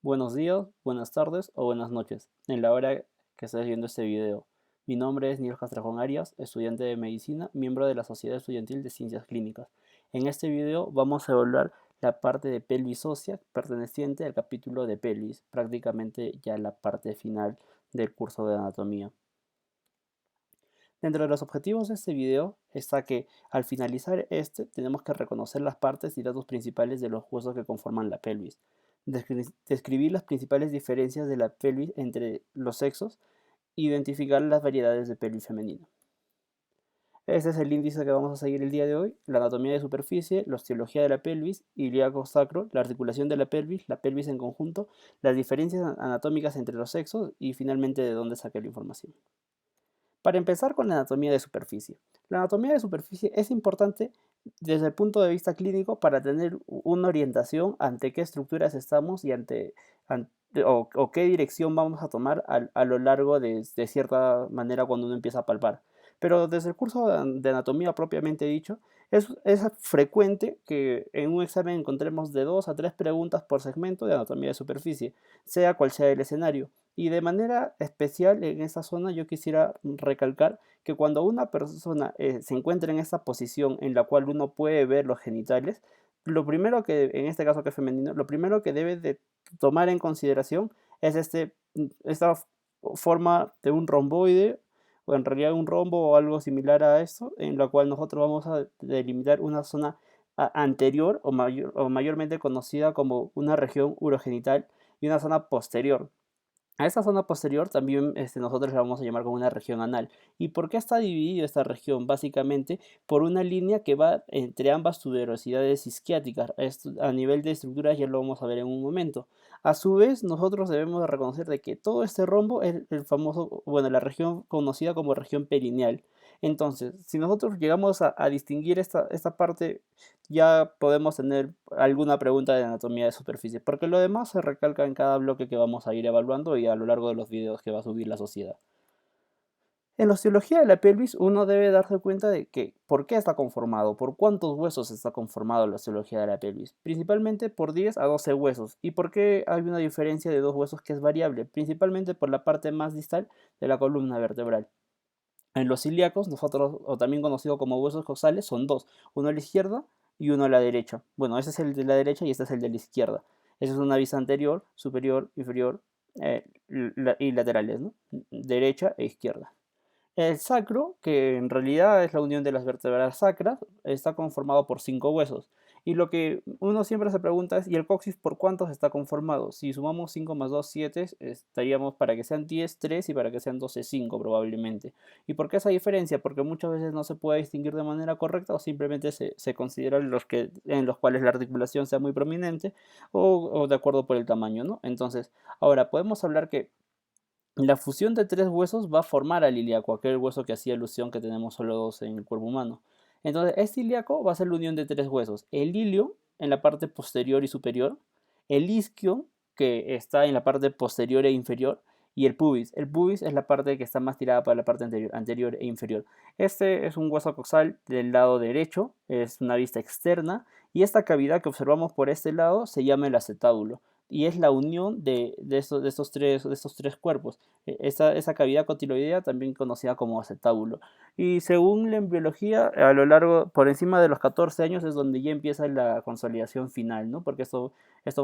Buenos días, buenas tardes o buenas noches, en la hora que estés viendo este video. Mi nombre es Niel Castrejón Arias, estudiante de Medicina, miembro de la Sociedad Estudiantil de Ciencias Clínicas. En este video vamos a evaluar la parte de pelvis ósea perteneciente al capítulo de pelvis, prácticamente ya la parte final del curso de anatomía. Dentro de los objetivos de este video está que al finalizar tenemos que reconocer las partes y datos principales de los huesos que conforman la pelvis, describir las principales diferencias de la pelvis entre los sexos, identificar las variedades de pelvis femenina. Este es el índice que vamos a seguir el día de hoy: la anatomía de superficie, la osteología de la pelvis, ilíaco sacro, la articulación de la pelvis en conjunto, las diferencias anatómicas entre los sexos y finalmente de dónde saqué la información. Para empezar con la anatomía de superficie. La anatomía de superficie es importante desde el punto de vista clínico para tener una orientación ante qué estructuras estamos y o qué dirección vamos a tomar a lo largo de cierta manera cuando uno empieza a palpar. Pero desde el curso de anatomía propiamente dicho, es frecuente que en un examen encontremos de 2 a 3 preguntas por segmento de anatomía de superficie, sea cual sea el escenario. Y de manera especial en esta zona yo quisiera recalcar que cuando una persona se encuentra en esta posición en la cual uno puede ver los genitales, lo primero que, en este caso que es femenino, lo primero que debe de tomar en consideración es esta forma de un romboide, o en realidad un rombo o algo similar a esto, en la cual nosotros vamos a delimitar una zona anterior o mayormente conocida como una región urogenital y una zona posterior. A esta zona posterior también nosotros la vamos a llamar como una región anal. ¿Y por qué está dividida esta región? Básicamente por una línea que va entre ambas tuberosidades isquiáticas. Esto, a nivel de estructuras ya lo vamos a ver en un momento. A su vez, nosotros debemos de reconocer de que todo este rombo es el famoso, bueno, la región conocida como región perineal. Entonces, si nosotros llegamos a distinguir esta parte, ya podemos tener alguna pregunta de anatomía de superficie, porque lo demás se recalca en cada bloque que vamos a ir evaluando y a lo largo de los videos que va a subir la sociedad. En la osteología de la pelvis uno debe darse cuenta de que por qué está conformado, por cuántos huesos está conformado la osteología de la pelvis, principalmente por 10 a 12 huesos. ¿Y por qué hay una diferencia de dos huesos que es variable? Principalmente por la parte más distal de la columna vertebral. En los ilíacos, nosotros, o también conocido como huesos coxales, son dos, uno a la izquierda y uno a la derecha. Bueno, ese es el de la derecha y este es el de la izquierda. Esa es una vista anterior, superior, inferior y laterales, ¿no? Derecha e izquierda. El sacro, que en realidad es la unión de las vértebras sacras, está conformado por 5 huesos. Y lo que uno siempre se pregunta es, ¿y el coxis por cuántos está conformado? Si sumamos 5 más 2, 7, estaríamos para que sean 10, 3 y para que sean 12, 5 probablemente. ¿Y por qué esa diferencia? Porque muchas veces no se puede distinguir de manera correcta o simplemente se consideran en los cuales la articulación sea muy prominente o de acuerdo por el tamaño, ¿no? Entonces, ahora podemos hablar que la fusión de tres huesos va a formar al ilíaco, aquel hueso que hacía ilusión que tenemos solo dos en el cuerpo humano. Entonces, este ilíaco va a ser la unión de tres huesos: el ilio en la parte posterior y superior, el isquio que está en la parte posterior e inferior, y el pubis. El pubis es la parte que está más tirada para la parte anterior e inferior. Este es un hueso coxal del lado derecho, es una vista externa, y esta cavidad que observamos por este lado se llama el acetábulo y es la unión de estos tres cuerpos. Esa cavidad cotiloidea también conocida como acetábulo. Y según la embriología, a lo largo, por encima de los 14 años es donde ya empieza la consolidación final, ¿no? Porque esto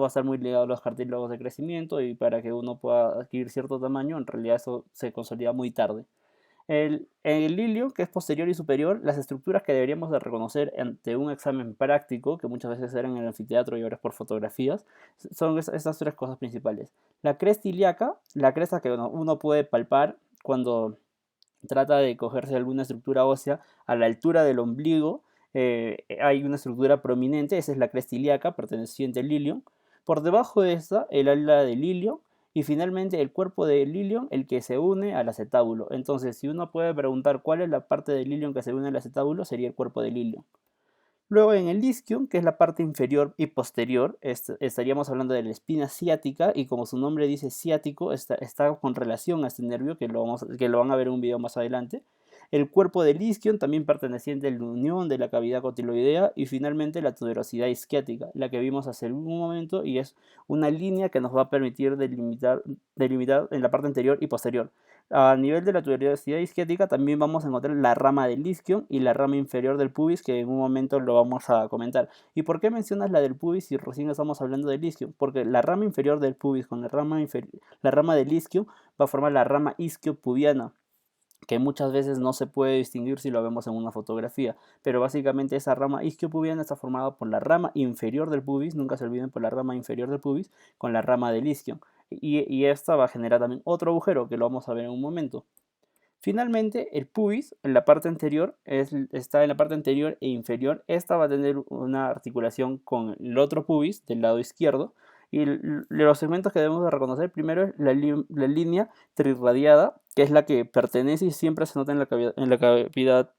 va a estar muy ligado a los cartílagos de crecimiento y para que uno pueda adquirir cierto tamaño, en realidad eso se consolida muy tarde. El ilio, que es posterior y superior, las estructuras que deberíamos de reconocer ante un examen práctico, que muchas veces eran en el anfiteatro y ahora es por fotografías, son estas tres cosas principales. La cresta ilíaca, la cresta que uno puede palpar cuando trata de cogerse alguna estructura ósea a la altura del ombligo, hay una estructura prominente, esa es la cresta ilíaca perteneciente al ilio. Por debajo de esta, el ala del ilio, y finalmente el cuerpo del ilion, el que se une al acetábulo. Entonces, si uno puede preguntar cuál es la parte del ilion que se une al acetábulo, sería el cuerpo del ilion. Luego en el isquion, que es la parte inferior y posterior, estaríamos hablando de la espina ciática, y como su nombre dice ciático, está con relación a este nervio, que lo van a ver en un video más adelante. el cuerpo del isquion, también perteneciente a la unión de la cavidad cotiloidea, y finalmente la tuberosidad isquiática, la que vimos hace un momento, y es una línea que nos va a permitir delimitar en la parte anterior y posterior. A nivel de la tuberosidad isquiática también vamos a encontrar la rama del isquion y la rama inferior del pubis, que en un momento lo vamos a comentar. ¿Y por qué mencionas la del pubis si recién estamos hablando del isquion? Porque la rama inferior del pubis con la rama del isquion va a formar la rama isquiopubiana, que muchas veces no se puede distinguir si lo vemos en una fotografía, pero básicamente esa rama isquiopubiana está formada por la rama inferior del pubis, nunca se olviden, por la rama inferior del pubis con la rama del isquion, y esta va a generar también otro agujero que lo vamos a ver en un momento. Finalmente, el pubis en la parte anterior está en la parte anterior e inferior. Esta va a tener una articulación con el otro pubis del lado izquierdo. Y los segmentos que debemos de reconocer primero es la línea trirradiada, que es la que pertenece y siempre se nota en la cavidad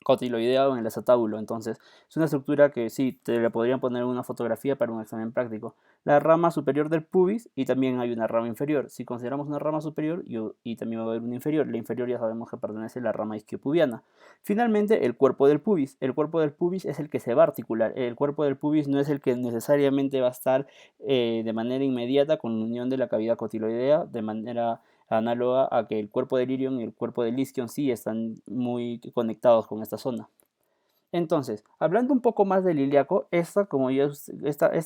cotiloidea o en el acetábulo. Entonces, es una estructura que sí, te la podrían poner en una fotografía para un examen práctico. La rama superior del pubis y también hay una rama inferior. Si consideramos una rama superior y también va a haber una inferior, la inferior ya sabemos que pertenece a la rama isquiopubiana. Finalmente, el cuerpo del pubis. El cuerpo del pubis es el que se va a articular. El cuerpo del pubis no es el que necesariamente va a estar de manera inmediata con la unión de la cavidad cotiloidea, de manera análoga a que el cuerpo del ilion y el cuerpo del isquion sí están muy conectados con esta zona. Entonces, hablando un poco más del ilíaco, esta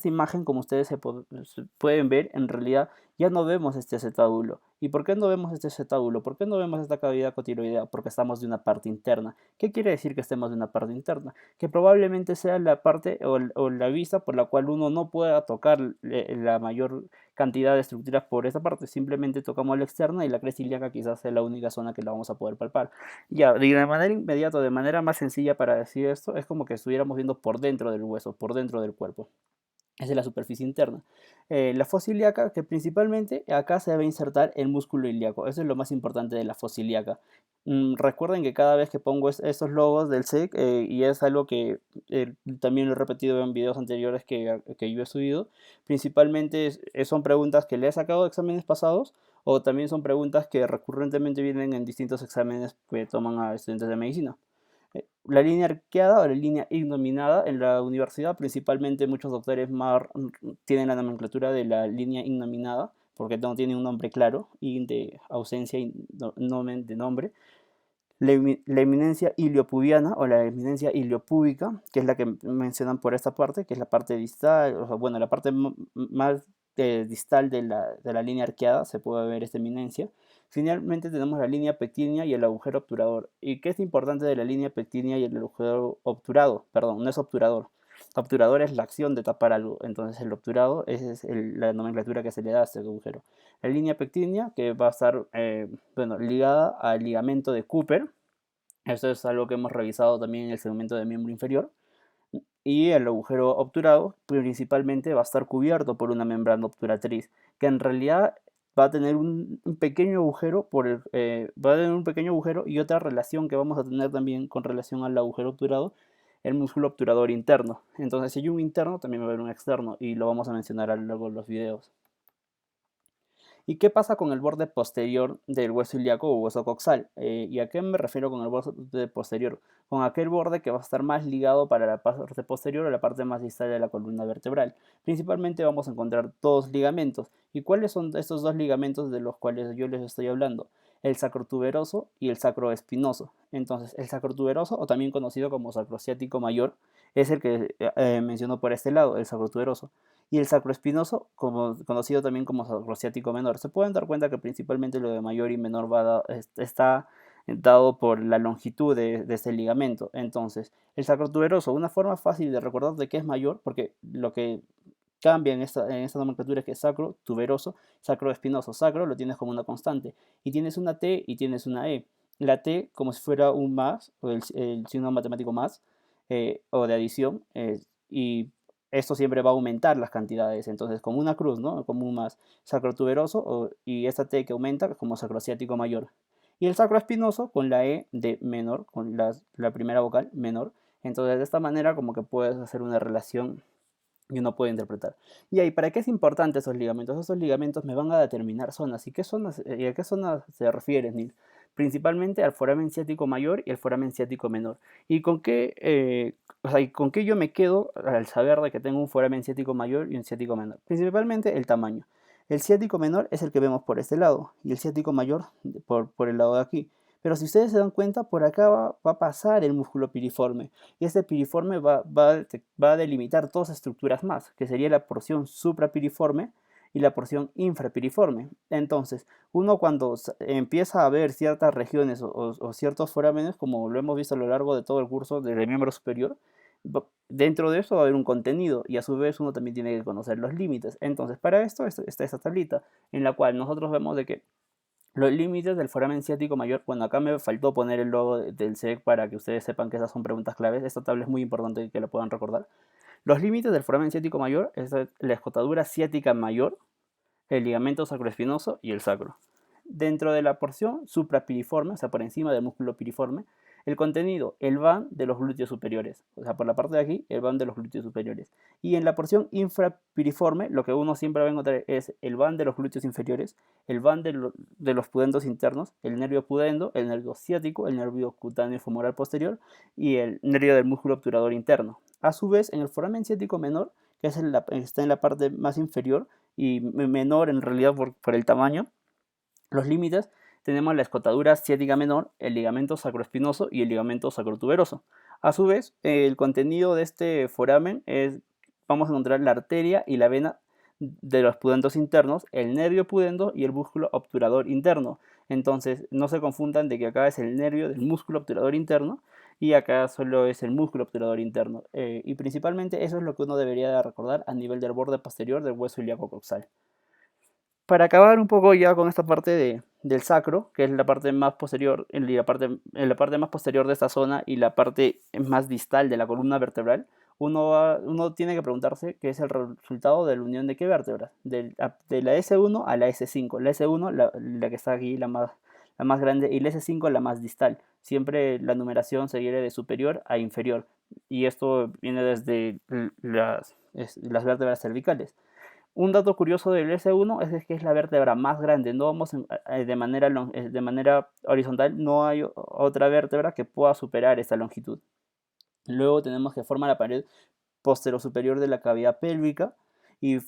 imagen, como ustedes se pueden ver, en realidad ya no vemos este acetábulo. ¿Y por qué no vemos este acetábulo? ¿Por qué no vemos esta cavidad cotiloidea? Porque estamos de una parte interna. ¿Qué quiere decir que estemos de una parte interna? Que probablemente sea la parte o la vista por la cual uno no pueda tocar la mayor cantidad de estructuras por esta parte. Simplemente tocamos la externa y la cresta ilíaca quizás sea la única zona que la vamos a poder palpar. Ya, de manera inmediata, de manera más sencilla para decir esto, es como que estuviéramos viendo por dentro del hueso, por dentro del cuerpo. Esa es la superficie interna. La fosa ilíaca, que principalmente acá se debe insertar el músculo ilíaco. Eso es lo más importante de la fosa ilíaca. Recuerden que cada vez que pongo estos logos del SEC, y es algo que también lo he repetido en videos anteriores que yo he subido, principalmente son preguntas que le he sacado de exámenes pasados, o también son preguntas que recurrentemente vienen en distintos exámenes que toman a estudiantes de medicina. La línea arqueada o la línea ignominada en la universidad, principalmente muchos doctores tienen la nomenclatura de la línea ignominada, porque no tiene un nombre claro, y de ausencia y nomen de nombre. La eminencia iliopubiana o la eminencia iliopúbica, que es la que mencionan por esta parte, que es la parte distal, o sea, bueno, la parte más distal de la línea arqueada, se puede ver esta eminencia. Finalmente tenemos la línea pectínea y el agujero obturador. ¿Y qué es importante de la línea pectínea y el agujero obturado? Perdón, no es obturador. Obturador es la acción de tapar algo, entonces el obturado es la nomenclatura que se le da a este agujero. La línea pectínea, que va a estar bueno, ligada al ligamento de Cooper. Esto es algo que hemos revisado también en el segmento de miembro inferior. Y el agujero obturado principalmente va a estar cubierto por una membrana obturatriz, que en realidad va a tener un pequeño agujero va a tener un pequeño agujero, y otra relación que vamos a tener también con relación al agujero obturado, el músculo obturador interno. Entonces, si hay un interno, también va a haber un externo, y lo vamos a mencionar a lo largo de los videos. ¿Y qué pasa con el borde posterior del hueso ilíaco o hueso coxal? ¿Y a qué me refiero con el borde posterior? Con aquel borde que va a estar más ligado para la parte posterior o la parte más distal de la columna vertebral. Principalmente vamos a encontrar dos ligamentos. ¿Y cuáles son estos dos ligamentos de los cuales yo les estoy hablando? El sacrotuberoso y el sacroespinoso. Entonces, el sacrotuberoso, o también conocido como sacrociático mayor, es el que menciono por este lado, el sacrotuberoso, y el sacroespinoso, conocido también como sacrociático menor. Se pueden dar cuenta que principalmente lo de mayor y menor está dado por la longitud de este ligamento. Entonces, el sacrotuberoso, una forma fácil de recordar de qué es mayor, porque lo que cambia en esta nomenclatura es que sacro, tuberoso, sacroespinoso. Sacro lo tienes como una constante, y tienes una T y tienes una E. La T como si fuera un más, o el signo matemático más, o de adición, y esto siempre va a aumentar las cantidades. Entonces, como una cruz, ¿no? Como un más sacrotuberoso, y esta T que aumenta como sacroasiático mayor. Y el sacroespinoso con la E de menor, con la primera vocal menor. Entonces, de esta manera como que puedes hacer una relación y uno puede interpretar. Y ahí, ¿para qué es importante esos ligamentos? Esos ligamentos me van a determinar zonas. ¿Y a qué zonas se refieren, Neil? principalmente al foramen ciático mayor y al foramen ciático menor. ¿Y con qué, con qué yo me quedo al saber de que tengo un foramen ciático mayor y un ciático menor? Principalmente el tamaño. El ciático menor es el que vemos por este lado y el ciático mayor por el lado de aquí. Pero si ustedes se dan cuenta, por acá va a pasar el músculo piriforme y este piriforme va a delimitar dos estructuras más, que sería la porción suprapiriforme y la porción infrapiriforme. Entonces, uno cuando empieza a ver ciertas regiones o ciertos forámenes, como lo hemos visto a lo largo de todo el curso del miembro superior, dentro de eso va a haber un contenido y a su vez uno también tiene que conocer los límites. Entonces, para esto está esta tablita en la cual nosotros vemos de que los límites del foramen ciático mayor, bueno, acá me faltó poner el logo del SEC para que ustedes sepan que esas son preguntas claves. Esta tabla es muy importante que la puedan recordar. Los límites del foramen ciático mayor es la escotadura ciática mayor, el ligamento sacroespinoso y el sacro. Dentro de la porción suprapiriforme, o sea, por encima del músculo piriforme, el contenido, el van de los glúteos superiores. O sea, por la parte de aquí, el van de los glúteos superiores. Y en la porción infrapiriforme, lo que uno siempre va a encontrar es el van de los glúteos inferiores, el van de los pudendos internos, el nervio pudendo, el nervio ciático, el nervio cutáneo femoral posterior y el nervio del músculo obturador interno. A su vez, en el foramen ciático menor, que está en la parte más inferior y menor en realidad por el tamaño, los límites tenemos la escotadura ciática menor, el ligamento sacroespinoso y el ligamento sacrotuberoso. A su vez, el contenido de este foramen vamos a encontrar la arteria y la vena de los pudendos internos, el nervio pudendo y el músculo obturador interno. Entonces, no se confundan de que acá es el nervio del músculo obturador interno y acá solo es el músculo obturador interno. Y principalmente eso es lo que uno debería de recordar a nivel del borde posterior del hueso ilíaco coxal. Para acabar un poco ya con esta parte del sacro, que es la parte más posterior, en la parte más posterior de esta zona y la parte más distal de la columna vertebral, uno tiene que preguntarse qué es el resultado de la unión de qué vértebras, de la S1 a la S5. La S1, la que está aquí, la más grande, y la S5 la más distal. Siempre la numeración se viene de superior a inferior, y esto viene desde las vértebras cervicales. Un dato curioso del S1 es que es la vértebra más grande. No vamos de manera horizontal, no hay otra vértebra que pueda superar esta longitud. Luego tenemos que forma la pared posterior-superior de la cavidad pélvica y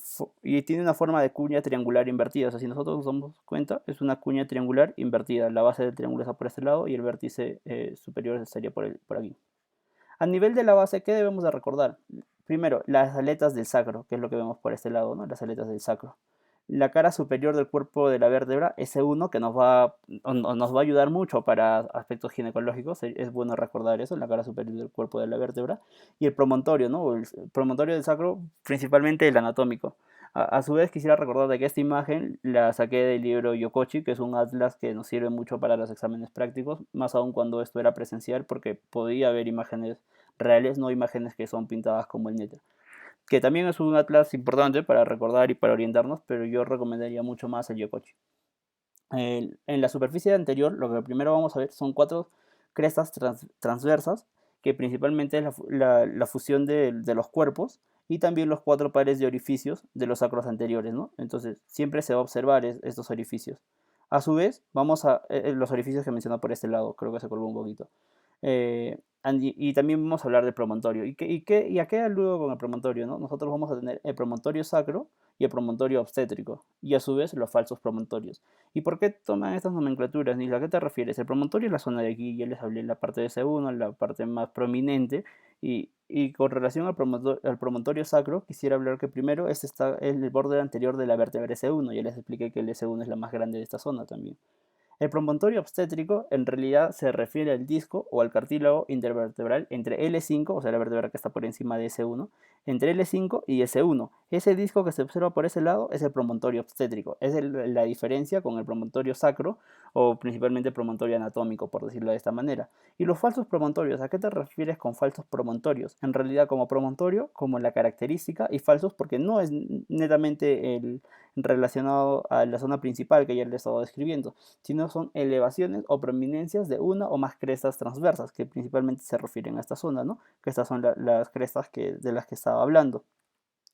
tiene una forma de cuña triangular invertida. O sea, si nosotros nos damos cuenta, es una cuña triangular invertida. La base del triángulo está por este lado y el vértice superior estaría por aquí. A nivel de la base, ¿qué debemos de recordar? Primero, las aletas del sacro, que es lo que vemos por este lado, ¿no? Las aletas del sacro. La cara superior del cuerpo de la vértebra, S1, que nos va a ayudar mucho para aspectos ginecológicos, es bueno recordar eso, la cara superior del cuerpo de la vértebra. Y el promontorio, ¿no? El promontorio del sacro, principalmente el anatómico. A su vez quisiera recordar de que esta imagen la saqué del libro Yokochi, que es un atlas que nos sirve mucho para los exámenes prácticos, más aún cuando esto era presencial, porque podía haber imágenes reales, no imágenes que son pintadas como el neto. Que también es un atlas importante para recordar y para orientarnos, pero yo recomendaría mucho más el Yokochi. En la superficie anterior, lo que primero vamos a ver son 4 crestas transversas, que principalmente es la fusión de los cuerpos y también los 4 pares de orificios de los sacros anteriores, ¿no? Entonces, siempre se va a observar estos orificios. A su vez, vamos a los orificios que mencioné por este lado, creo que se colgó un poquito. Y también vamos a hablar del promontorio. ¿Y a qué aludo con el promontorio? ¿No? Nosotros vamos a tener el promontorio sacro y el promontorio obstétrico, y a su vez los falsos promontorios. ¿Y por qué toman estas nomenclaturas, Nils? ¿A qué te refieres? El promontorio es la zona de aquí, ya les hablé en la parte de C1, la parte más prominente, y con relación al promontorio sacro, quisiera hablar que primero este está en el borde anterior de la vértebra S1, ya les expliqué que el S1 es la más grande de esta zona también. El promontorio obstétrico en realidad se refiere al disco o al cartílago intervertebral entre L5, o sea la vértebra que está por encima de S1, entre L5 y S1. Ese disco que se observa por ese lado es el promontorio obstétrico. Es la diferencia con el promontorio sacro o principalmente promontorio anatómico, por decirlo de esta manera. Y los falsos promontorios, ¿a qué te refieres con falsos promontorios? En realidad como promontorio, como la característica, y falsos porque no es netamente relacionado a la zona principal que ya le he estado describiendo, sino son elevaciones o prominencias de una o más crestas transversas, que principalmente se refieren a esta zona, ¿no? Que estas son las crestas de las que estaba hablando.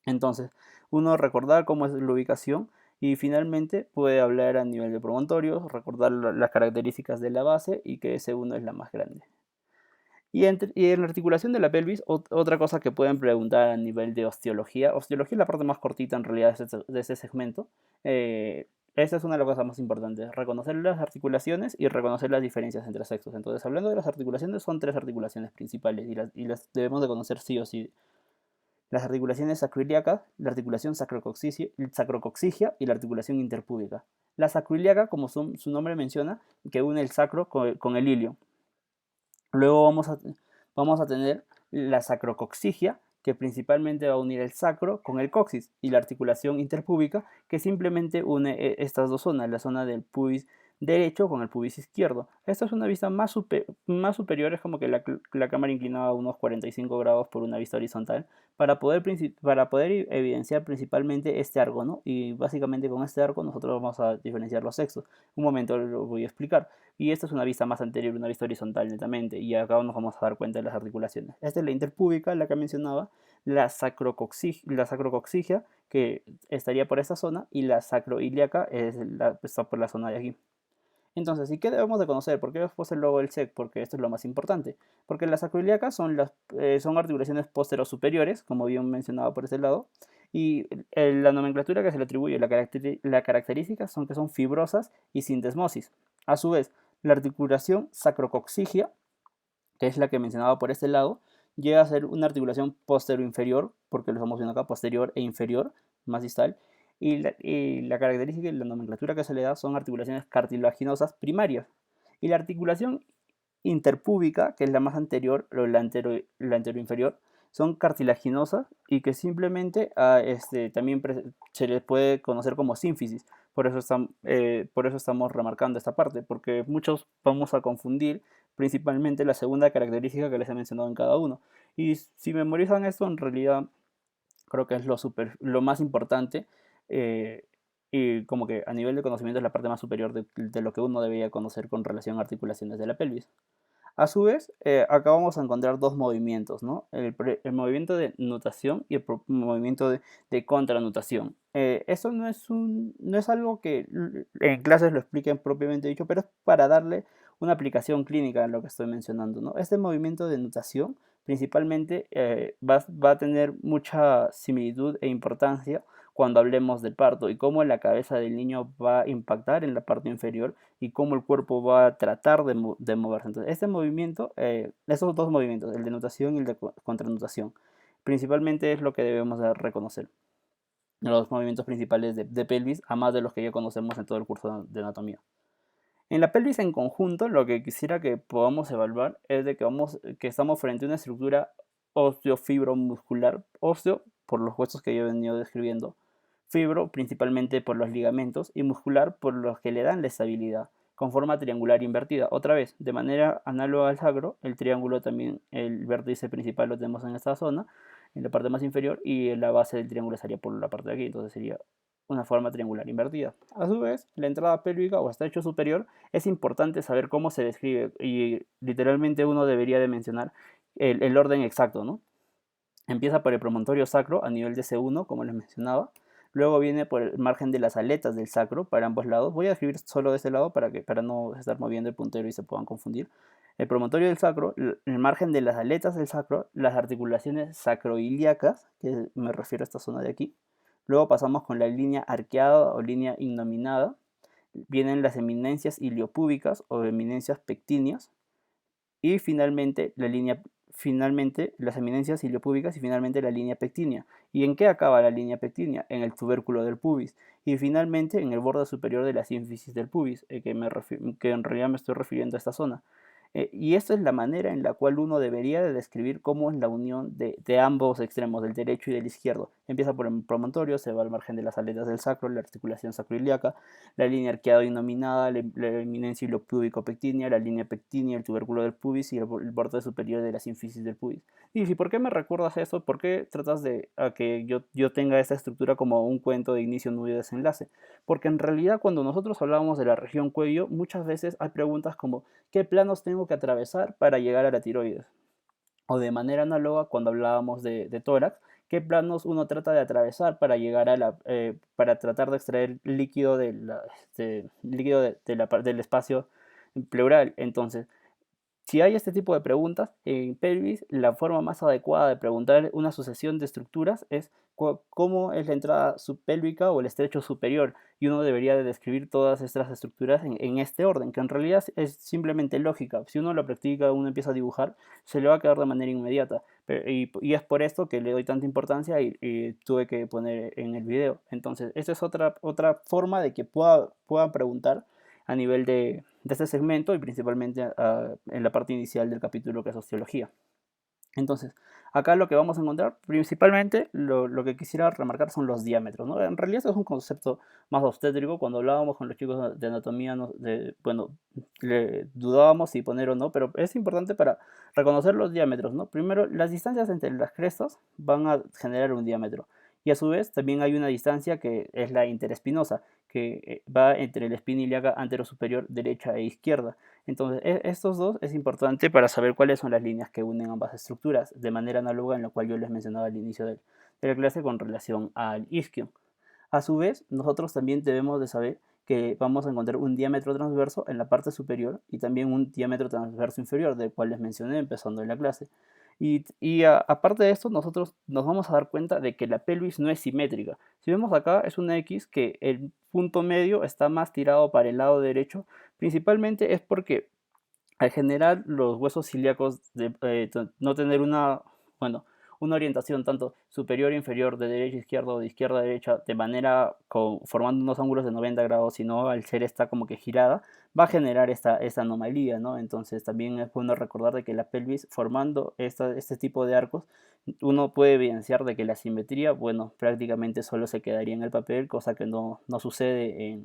Entonces, uno recordar cómo es la ubicación Y finalmente puede hablar a nivel de promontorios, recordar las características de la base y que S1 es la más grande. Y en la articulación de la pelvis, otra cosa que pueden preguntar a nivel de osteología. Osteología es la parte más cortita en realidad de ese segmento. Esa es una de las cosas más importantes, reconocer las articulaciones y reconocer las diferencias entre sexos. Entonces, hablando de las articulaciones, son tres articulaciones principales y las debemos de conocer sí o sí. Las articulaciones sacroiliacas, la articulación sacrocoxigia y la articulación interpúbica. La sacroiliaca, como su nombre menciona, que une el sacro con el ilio. Luego vamos a tener la sacrocoxigia, que principalmente va a unir el sacro con el coxis, y la articulación interpúbica, que simplemente une estas dos zonas, la zona del pubis derecho con el pubis izquierdo. Esta es una vista más superior, es como que la cámara inclinada a unos 45 grados por una vista horizontal, para poder evidenciar principalmente este arco, ¿no? Y básicamente con este arco nosotros vamos a diferenciar los sexos. Un momento lo voy a explicar. Y esta es una vista más anterior, una vista horizontal netamente, y acá nos vamos a dar cuenta de las articulaciones. Esta es la interpúbica, la que mencionaba, la sacrocoxigia, que estaría por esta zona, y la sacroiliaca está por la zona de aquí. Entonces, ¿y qué debemos de conocer? ¿Por qué puse el logo del SEC? Porque esto es lo más importante. Porque las sacroiliacas son articulaciones posterosuperiores, como bien mencionado por este lado, y la nomenclatura que se le atribuye, la característica son que son fibrosas y sin desmosis. A su vez, la articulación sacrocoxigia, que es la que mencionaba por este lado, llega a ser una articulación posterior-inferior, porque lo estamos viendo acá, posterior e inferior, más distal, y la característica y la nomenclatura que se le da son articulaciones cartilaginosas primarias. Y la articulación interpúbica, que es la más anterior, o la anteroinferior, son cartilaginosas y que simplemente también se les puede conocer como sínfisis. Por eso estamos remarcando esta parte, porque muchos vamos a confundir principalmente la segunda característica que les he mencionado en cada uno. Y si memorizan esto, en realidad creo que es lo más importante, eh, y como que a nivel de conocimiento es la parte más superior de lo que uno debería conocer con relación a articulaciones de la pelvis. A su vez, acá vamos a encontrar dos movimientos, ¿no? El movimiento de nutación y el movimiento de contranutación. Esto no es algo que en clases lo expliquen propiamente dicho, pero es para darle una aplicación clínica a lo que estoy mencionando, ¿no? Este movimiento de nutación principalmente va a tener mucha similitud e importancia cuando hablemos del parto y cómo la cabeza del niño va a impactar en la parte inferior y cómo el cuerpo va a tratar de moverse. Entonces, este movimiento, esos dos movimientos, el de nutación y el de contranutación, principalmente es lo que debemos de reconocer. Los movimientos principales de pelvis, a más de los que ya conocemos en todo el curso de anatomía. En la pelvis en conjunto, lo que quisiera que podamos evaluar es de que estamos frente a una estructura osteofibromuscular, óseo por los huesos que yo he venido describiendo, fibro principalmente por los ligamentos y muscular por los que le dan la estabilidad, con forma triangular invertida. Otra vez, de manera análoga al sacro, el triángulo también, el vértice principal lo tenemos en esta zona, en la parte más inferior, y la base del triángulo estaría por la parte de aquí, entonces sería una forma triangular invertida. A su vez, la entrada pélvica o estrecho superior es importante saber cómo se describe y literalmente uno debería de mencionar el orden exacto, ¿no? Empieza por el promontorio sacro a nivel de C1, como les mencionaba. Luego viene por el margen de las aletas del sacro para ambos lados. Voy a escribir solo de este lado para no estar moviendo el puntero y se puedan confundir. El promontorio del sacro, el margen de las aletas del sacro, las articulaciones sacroiliacas, que me refiero a esta zona de aquí. Luego pasamos con la línea arqueada o línea innominada. Vienen las eminencias iliopúbicas o eminencias pectíneas. Y finalmente las eminencias iliopúbicas y finalmente la línea pectínea. ¿Y en qué acaba la línea pectínea? En el tubérculo del pubis. Y finalmente en el borde superior de la sínfisis del pubis, que en realidad me estoy refiriendo a esta zona. Y esta es la manera en la cual uno debería de describir cómo es la unión de ambos extremos, del derecho y del izquierdo. Empieza por el promontorio, se va al margen de las aletas del sacro, la articulación sacroiliaca, la línea arqueada innominada, la eminencia ilopúbico-pectínea, la línea pectínea, el tubérculo del pubis y el borde superior de la sínfisis del pubis. Y si, ¿por qué me recuerdas eso? ¿Por qué tratas de que yo tenga esta estructura como un cuento de inicio, nudo y desenlace? Porque en realidad cuando nosotros hablábamos de la región cuello, muchas veces hay preguntas como ¿qué planos tengo que atravesar para llegar a la tiroides? O de manera análoga cuando hablábamos de tórax, qué planos uno trata de atravesar para llegar para tratar de extraer líquido, líquido del espacio pleural. Entonces, si hay este tipo de preguntas, en pelvis, la forma más adecuada de preguntar una sucesión de estructuras es cómo es la entrada subpélvica o el estrecho superior, y uno debería de describir todas estas estructuras en este orden, que en realidad es simplemente lógica. Si uno lo practica, uno empieza a dibujar, se le va a quedar de manera inmediata. Y es por esto que le doy tanta importancia y tuve que poner en el video. Entonces, esta es otra forma de que puedan preguntar a nivel de este segmento y principalmente en la parte inicial del capítulo que es osteología. Entonces, acá lo que vamos a encontrar, principalmente lo que quisiera remarcar son los diámetros, ¿no? En realidad es un concepto más obstétrico. Cuando hablábamos con los chicos de anatomía, bueno, le dudábamos si poner o no, pero es importante para reconocer los diámetros, ¿no? Primero, las distancias entre las crestas van a generar un diámetro. Y a su vez también hay una distancia que es la interespinosa, que va entre la espina ilíaca anterosuperior derecha e izquierda. Entonces, estos dos es importante para saber cuáles son las líneas que unen ambas estructuras, de manera análoga en lo cual yo les mencionaba al inicio de la clase con relación al isquio. A su vez, nosotros también debemos de saber que vamos a encontrar un diámetro transverso en la parte superior y también un diámetro transverso inferior, del cual les mencioné empezando en la clase. Aparte de esto, nosotros nos vamos a dar cuenta de que la pelvis no es simétrica. Si vemos acá, es una X que el punto medio está más tirado para el lado derecho. Principalmente es porque al generar los huesos ilíacos de no tener bueno, una orientación tanto superior e inferior, de derecha a izquierda o de izquierda a derecha, de manera formando unos ángulos de 90 grados, sino al ser esta como que girada, va a generar esta anomalía, ¿no? Entonces también es bueno recordar de que la pelvis, formando este tipo de arcos, uno puede evidenciar de que la simetría, bueno, prácticamente solo se quedaría en el papel, cosa que no sucede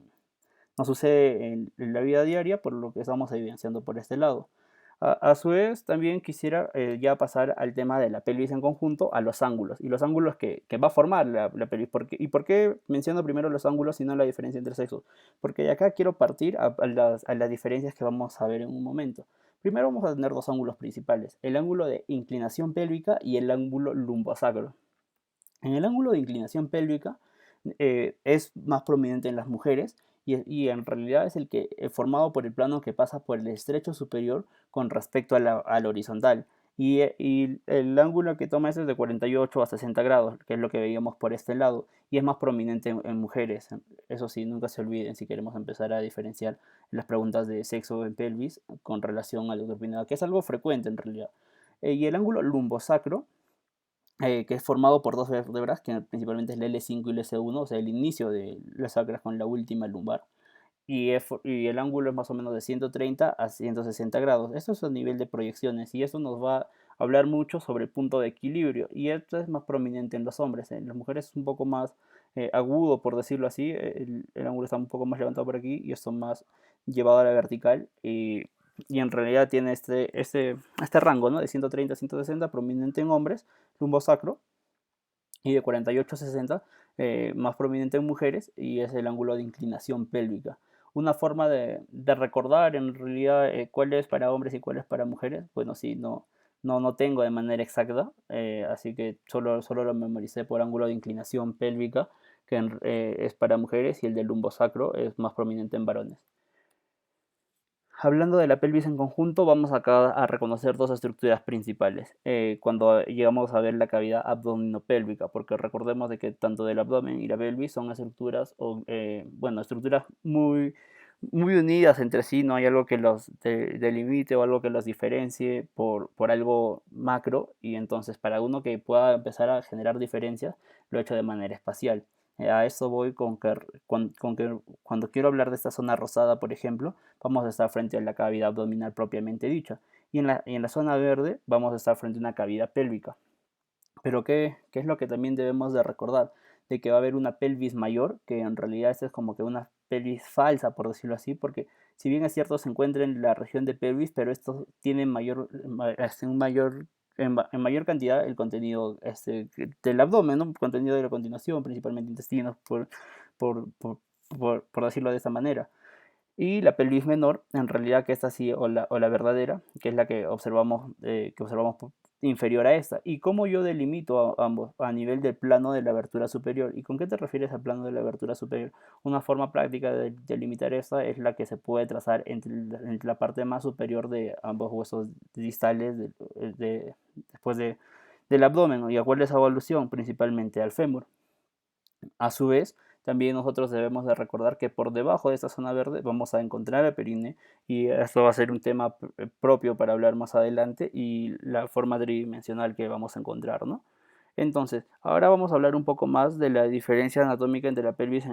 no sucede en la vida diaria, por lo que estamos evidenciando por este lado. A su vez, también quisiera ya pasar al tema de la pelvis en conjunto, a los ángulos, y los ángulos que va a formar la pelvis. ¿Y por qué menciono primero los ángulos y no la diferencia entre sexos? Porque de acá quiero partir a las diferencias que vamos a ver en un momento. Primero vamos a tener dos ángulos principales, el ángulo de inclinación pélvica y el ángulo lumbosacro. En el ángulo de inclinación pélvica es más prominente en las mujeres y en realidad es el que formado por el plano que pasa por el estrecho superior con respecto a la horizontal. Y el ángulo que toma es de 48 a 60 grados, que es lo que veíamos por este lado, y es más prominente en mujeres. Eso sí, nunca se olviden si queremos empezar a diferenciar las preguntas de sexo en pelvis con relación al doctor Pineda, que es algo frecuente en realidad. Y el ángulo lumbosacro que es formado por dos vértebras, que principalmente es la L5 y la S1, o sea, el inicio de las sacras con la última lumbar, y el ángulo es más o menos de 130 a 160 grados. Esto es a nivel de proyecciones, y eso nos va a hablar mucho sobre el punto de equilibrio, y esto es más prominente en los hombres. En las mujeres es un poco más agudo, por decirlo así, el ángulo está un poco más levantado por aquí, y esto más llevado a la vertical, y en realidad tiene este rango, ¿no? De 130 a 160 prominente en hombres, lumbosacro, y de 48 a 60 más prominente en mujeres, y es el ángulo de inclinación pélvica. Una forma de recordar en realidad cuál es para hombres y cuál es para mujeres, bueno, sí, no tengo de manera exacta, así que solo lo memoricé por ángulo de inclinación pélvica, que es para mujeres, y el del lumbosacro es más prominente en varones. Hablando de la pelvis en conjunto, vamos acá a reconocer dos estructuras principales cuando llegamos a ver la cavidad abdominopélvica, porque recordemos de que tanto del abdomen y la pelvis son estructuras, bueno, estructuras muy unidas entre sí. No hay algo que los delimite o algo que los diferencie por algo macro, y entonces para uno que pueda empezar a generar diferencias, lo he hecho de manera espacial. A eso voy con que cuando quiero hablar de esta zona rosada, por ejemplo, vamos a estar frente a la cavidad abdominal propiamente dicha. Y en la zona verde vamos a estar frente a una cavidad pélvica. Pero ¿qué es lo que también debemos de recordar? De que va a haber una pelvis mayor, que en realidad esta es como que una pelvis falsa, por decirlo así, porque si bien es cierto se encuentra en la región de pelvis, pero esto tiene en mayor cantidad el contenido del abdomen, ¿no? Contenido de la continuación, principalmente intestinos, por decirlo de esta manera. Y la pelvis menor, en realidad, que esta sí, o la verdadera, que es la que observamos inferior a esta. ¿Y cómo yo delimito a ambos? A nivel del plano de la abertura superior. ¿Y con qué te refieres al plano de la abertura superior? Una forma práctica de delimitar esta es la que se puede trazar entre la parte más superior de ambos huesos distales después del abdomen, ¿no? ¿Y a cuál es esa evolución? Principalmente al fémur. A su vez, también nosotros debemos de recordar que por debajo de esta zona verde vamos a encontrar el perine, y esto va a ser un tema propio para hablar más adelante, y la forma tridimensional que vamos a encontrar, ¿no? Entonces, ahora vamos a hablar un poco más de la diferencia anatómica entre la pelvis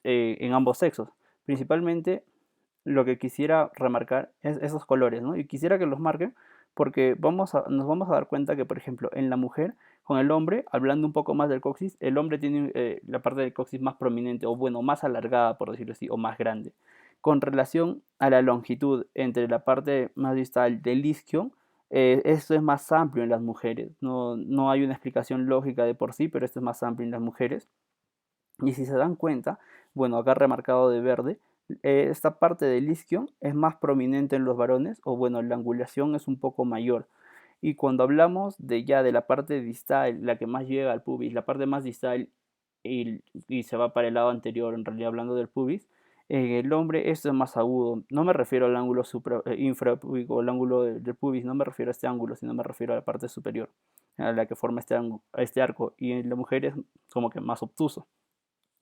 en ambos sexos. Principalmente lo que quisiera remarcar es esos colores, ¿no? Y quisiera que los marquen porque nos vamos a dar cuenta que, por ejemplo, en la mujer, con el hombre, hablando un poco más del coxis, el hombre tiene la parte del coxis más prominente, o bueno, más alargada, por decirlo así, o más grande. Con relación a la longitud entre la parte más distal del isquion, esto es más amplio en las mujeres. No hay una explicación lógica de por sí, pero esto es más amplio en las mujeres. Y si se dan cuenta, bueno, acá remarcado de verde, esta parte del isquion es más prominente en los varones, o bueno, la angulación es un poco mayor. Y cuando hablamos de la parte distal, la que más llega al pubis, la parte más distal y se va para el lado anterior, en realidad hablando del pubis, en el hombre esto es más agudo. No me refiero al ángulo infrapúbico, el ángulo del pubis, no me refiero a este ángulo, sino me refiero a la parte superior, a la que forma este arco. Y en la mujer es como que más obtuso.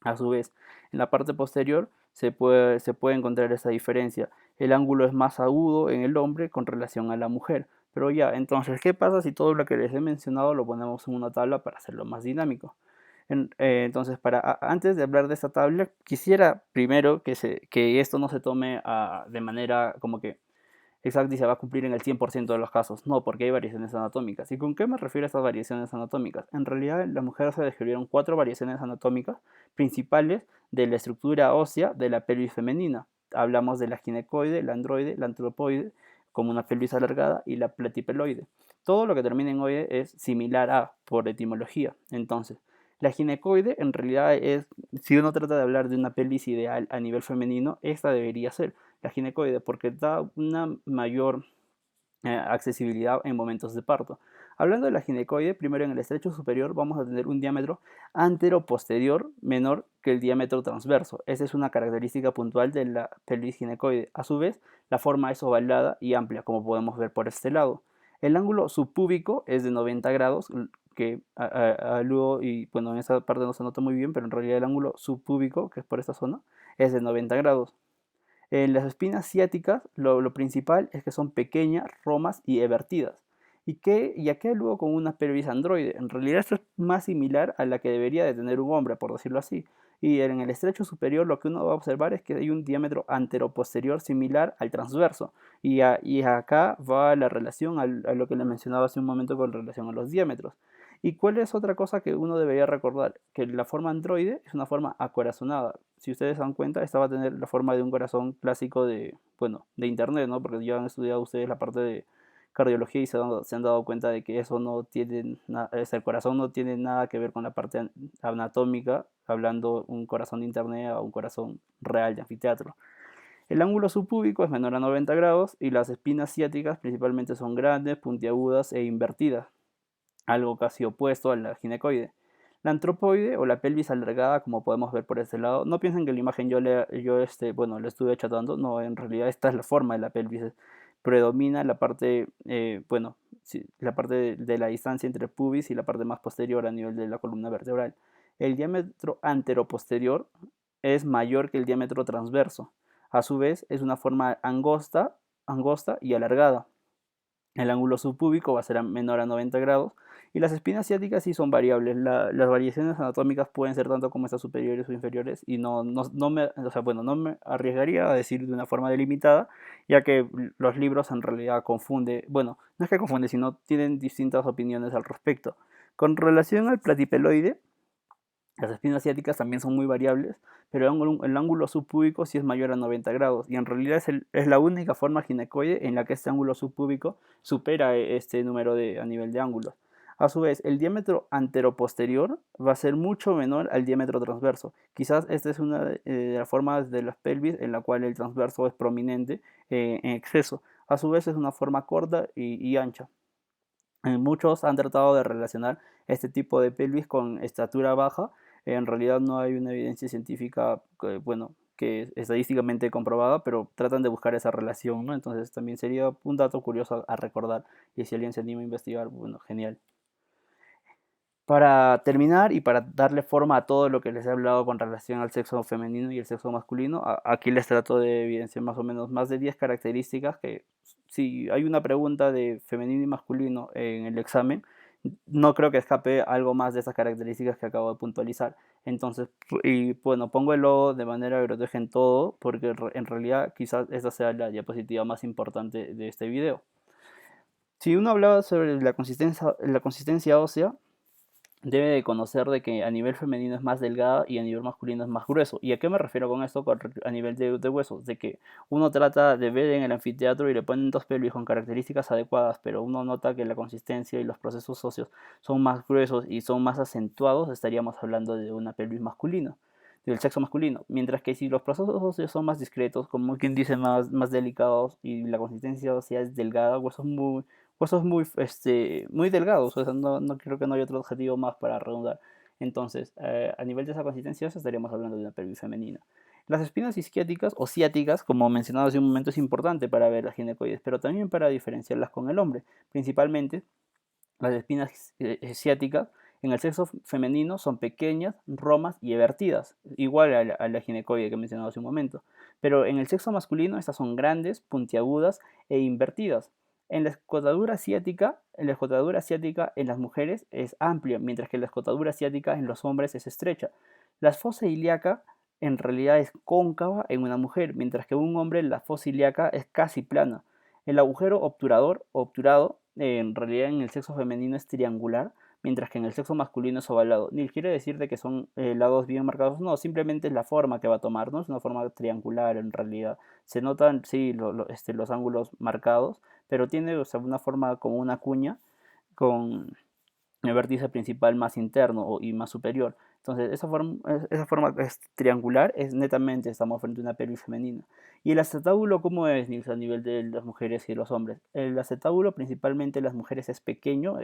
A su vez, en la parte posterior se puede encontrar esa diferencia. El ángulo es más agudo en el hombre con relación a la mujer. Pero ya, entonces, ¿qué pasa si todo lo que les he mencionado lo ponemos en una tabla para hacerlo más dinámico? Entonces, antes de hablar de esta tabla, quisiera primero que esto no se tome de manera como que exacto y se va a cumplir en el 100% de los casos. No, porque hay variaciones anatómicas. ¿Y con qué me refiero a estas variaciones anatómicas? En realidad, en la mujer se describieron 4 variaciones anatómicas principales de la estructura ósea de la pelvis femenina. Hablamos de la ginecoide, la androide, la antropoide, como una pelvis alargada, y la platipeloide. Todo lo que termina en oide es similar a, por etimología. Entonces, la ginecoide en realidad es, si uno trata de hablar de una pelvis ideal a nivel femenino, esta debería ser la ginecoide, porque da una mayor accesibilidad en momentos de parto. Hablando de la ginecoide, primero en el estrecho superior vamos a tener un diámetro antero-posterior menor que el diámetro transverso. Esa es una característica puntual de la pelvis ginecoide. A su vez, la forma es ovalada y amplia, como podemos ver por este lado. El ángulo subpúbico es de 90 grados, que luego, y bueno, en esa parte no se nota muy bien, pero en realidad el ángulo subpúbico, que es por esta zona, es de 90 grados. Las espinas ciáticas, lo principal es que son pequeñas, romas y evertidas. ¿Y a qué luego con una pelvis androide? En realidad esto es más similar a la que debería de tener un hombre, por decirlo así. Y en el estrecho superior lo que uno va a observar es que hay un diámetro anteroposterior similar al transverso. Y acá va la relación a lo que le mencionaba hace un momento con relación a los diámetros. ¿Y cuál es otra cosa que uno debería recordar? Que la forma androide es una forma acorazonada. Si ustedes se dan cuenta, esta va a tener la forma de un corazón clásico bueno, de internet, ¿no? Porque ya han estudiado ustedes la parte de cardiología y se han dado cuenta de que eso no tiene, el corazón no tiene nada que ver con la parte anatómica, hablando un corazón de internet a un corazón real de anfiteatro. El ángulo subpúbico es menor a 90 grados y las espinas ciáticas principalmente son grandes, puntiagudas e invertidas, algo casi opuesto a la ginecoide. La antropoide o la pelvis alargada, como podemos ver por este lado, no piensen que la imagen bueno, le estuve chatando, no, en realidad esta es la forma de la pelvis. Predomina la parte, bueno, sí, la parte de la distancia entre el pubis y la parte más posterior a nivel de la columna vertebral. El diámetro anteroposterior es mayor que el diámetro transverso. A su vez, es una forma angosta y alargada. El ángulo subpúbico va a ser menor a 90 grados y las espinas ciáticas sí son variables. Las variaciones anatómicas pueden ser tanto como estas superiores o inferiores y o sea, bueno, no me arriesgaría a decir de una forma delimitada, ya que los libros en realidad confunden, bueno, no es que confunden, sino tienen distintas opiniones al respecto. Con relación al platipeloide, las espinas ciáticas también son muy variables, pero el ángulo subpúbico sí es mayor a 90 grados y en realidad es la única forma ginecoide en la que este ángulo subpúbico supera este número a nivel de ángulos. A su vez, el diámetro anteroposterior va a ser mucho menor al diámetro transverso. Quizás esta es una de las formas de las pelvis en la cual el transverso es prominente en exceso. A su vez es una forma corta y ancha. Muchos han tratado de relacionar este tipo de pelvis con estatura baja. En realidad no hay una evidencia científica que, bueno, que es estadísticamente comprobada, pero tratan de buscar esa relación, ¿no? Entonces también sería un dato curioso a recordar, y si alguien se anima a investigar, bueno, genial. Para terminar y para darle forma a todo lo que les he hablado con relación al sexo femenino y el sexo masculino, aquí les trato de evidenciar más o menos más de 10 características que, si hay una pregunta de femenino y masculino en el examen, no creo que escape algo más de esas características que acabo de puntualizar. Entonces, y bueno, pongo el logo de manera grotesca en todo, porque en realidad quizás esta sea la diapositiva más importante de este video. Si uno hablaba sobre la consistencia ósea, debe de conocer de que a nivel femenino es más delgada y a nivel masculino es más grueso. ¿Y a qué me refiero con esto a nivel de huesos? De que uno trata de ver en el anfiteatro y le ponen dos pelvis con características adecuadas, pero uno nota que la consistencia y los procesos óseos son más gruesos y son más acentuados, estaríamos hablando de una pelvis masculina, del sexo masculino. Mientras que si los procesos óseos son más discretos, como quien dice, más delicados, y la consistencia ósea es delgada, muy delgados, o sea, no creo que no haya otro objetivo más para redundar. Entonces, a nivel de esa consistencia estaríamos hablando de una pelvis femenina. Las espinas isquiáticas o ciáticas, como mencionado hace un momento, es importante para ver las ginecoides, pero también para diferenciarlas con el hombre. Principalmente, las espinas ciáticas en el sexo femenino son pequeñas, romas y evertidas, igual a la ginecoide que he mencionado hace un momento. Pero en el sexo masculino estas son grandes, puntiagudas e invertidas. La escotadura asiática en las mujeres es amplia, mientras que la escotadura asiática en los hombres es estrecha. La fosa ilíaca en realidad es cóncava en una mujer, mientras que en un hombre la fosa ilíaca es casi plana. El agujero obturador o obturado en realidad en el sexo femenino es triangular, mientras que en el sexo masculino es ovalado. Ni quiere decir de que son lados bien marcados, no, simplemente es la forma que va a tomar, ¿no? Es una forma triangular en realidad. Se notan, sí, los ángulos marcados, pero tiene, o sea, una forma como una cuña con el vértice principal más interno y más superior. Entonces, esa forma es triangular, es netamente, estamos frente a una pelvis femenina. ¿Y el acetábulo cómo es, Nils, a nivel de las mujeres y los hombres? El acetábulo, principalmente en las mujeres, es pequeño,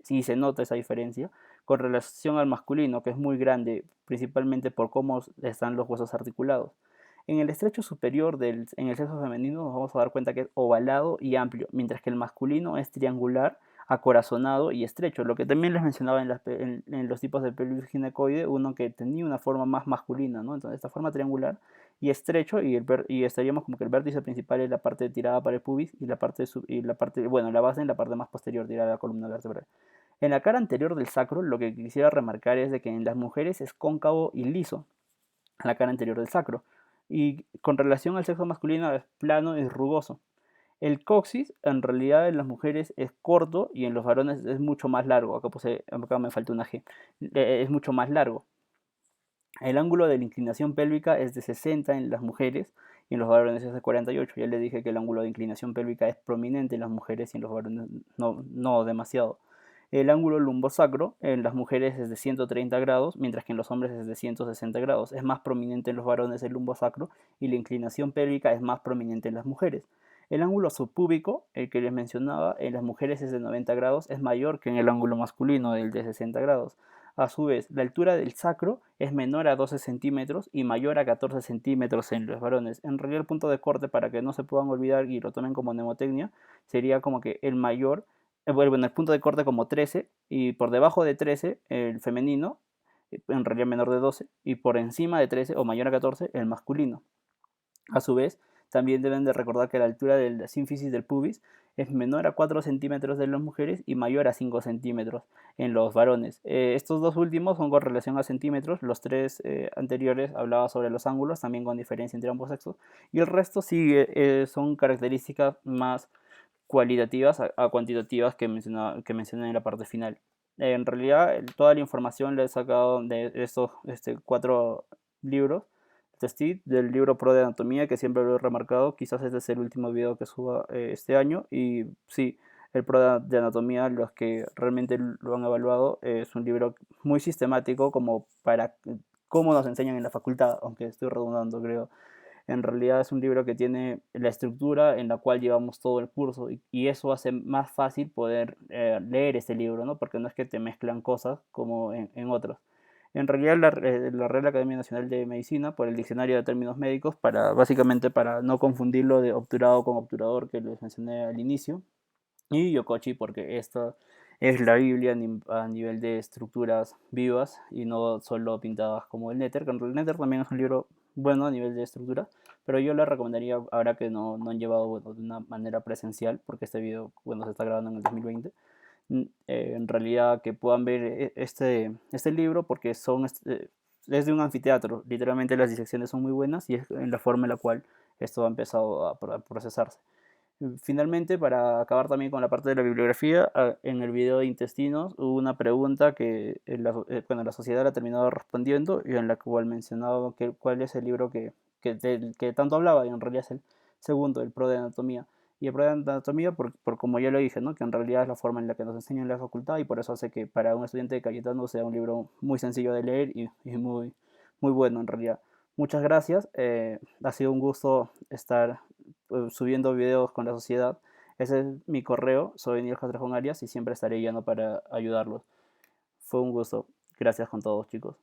sí se nota esa diferencia, con relación al masculino, que es muy grande, principalmente por cómo están los huesos articulados. En el estrecho superior en el sexo femenino nos vamos a dar cuenta que es ovalado y amplio, mientras que el masculino es triangular, acorazonado y estrecho, lo que también les mencionaba en los tipos de pelvis ginecoide, uno que tenía una forma más masculina, ¿no? Entonces esta forma triangular y estrecho, y estaríamos como que el vértice principal es la parte tirada para el pubis y bueno, la base en la parte más posterior tirada a la columna vertebral. En la cara anterior del sacro, lo que quisiera remarcar es de que en las mujeres es cóncavo y liso, la cara anterior del sacro, y con relación al sexo masculino es plano y rugoso. El coxis en realidad en las mujeres es corto y en los varones es mucho más largo. Acá me falta una G. Es mucho más largo. El ángulo de la inclinación pélvica es de 60 en las mujeres y en los varones es de 48. Ya le dije que el ángulo de inclinación pélvica es prominente en las mujeres y en los varones no demasiado. El ángulo lumbosacro en las mujeres es de 130 grados, mientras que en los hombres es de 160 grados. Es más prominente en los varones el lumbosacro y la inclinación pélvica es más prominente en las mujeres. El ángulo subpúbico, el que les mencionaba, en las mujeres es de 90 grados, es mayor que en el ángulo masculino, el de 60 grados. A su vez, la altura del sacro es menor a 12 centímetros y mayor a 14 centímetros en los varones. En realidad el punto de corte, para que no se puedan olvidar y lo tomen como mnemotecnia, sería como que el mayor, bueno, el punto de corte como 13 y por debajo de 13 el femenino, en realidad menor de 12, y por encima de 13 o mayor a 14 el masculino. A su vez, también deben de recordar que la altura de la sínfisis del pubis es menor a 4 centímetros en las mujeres y mayor a 5 centímetros en los varones. Estos dos últimos son con relación a centímetros, los tres anteriores hablaba sobre los ángulos, también con diferencia entre ambos sexos, y el resto sí son características más cualitativas a cuantitativas que mencioné en la parte final. En realidad, toda la información la he sacado de estos cuatro libros del libro Pro de Anatomía, que siempre lo he remarcado. Quizás este es el último video que suba este año. Y sí, el Pro de Anatomía, los que realmente lo han evaluado, es un libro muy sistemático como para cómo nos enseñan en la facultad, aunque estoy redundando, creo. En realidad es un libro que tiene la estructura en la cual llevamos todo el curso y eso hace más fácil poder leer este libro, ¿no? Porque no es que te mezclan cosas como en otros. En realidad la Real Academia Nacional de Medicina, por el diccionario de términos médicos, básicamente para no confundirlo de obturado con obturador que les mencioné al inicio, y Yokochi porque esta es la Biblia a nivel de estructuras vivas y no solo pintadas como el Nether, que el Nether también es un libro bueno a nivel de estructura, pero yo le recomendaría ahora que no han llevado bueno, de una manera presencial, porque este video bueno, se está grabando en el 2020, en realidad que puedan ver este libro porque es de un anfiteatro, literalmente las disecciones son muy buenas y es en la forma en la cual esto ha empezado a procesarse. Finalmente, para acabar también con la parte de la bibliografía, en el video de intestinos hubo una pregunta que bueno, la sociedad la ha terminado respondiendo y en la cual mencionaba cuál es el libro del que tanto hablaba y en realidad es el segundo, el Pro de Anatomía. Y el Pro de Anatomía, por como ya lo dije, ¿no? Que en realidad es la forma en la que nos enseñan en la facultad y por eso hace que para un estudiante de Cayetano sea un libro muy sencillo de leer y muy bueno en realidad. Muchas gracias, ha sido un gusto estar subiendo videos con la sociedad. Ese es mi correo, soy Niel Castrejón Arias y siempre estaré lleno para ayudarlos. Fue un gusto. Gracias con todos, chicos.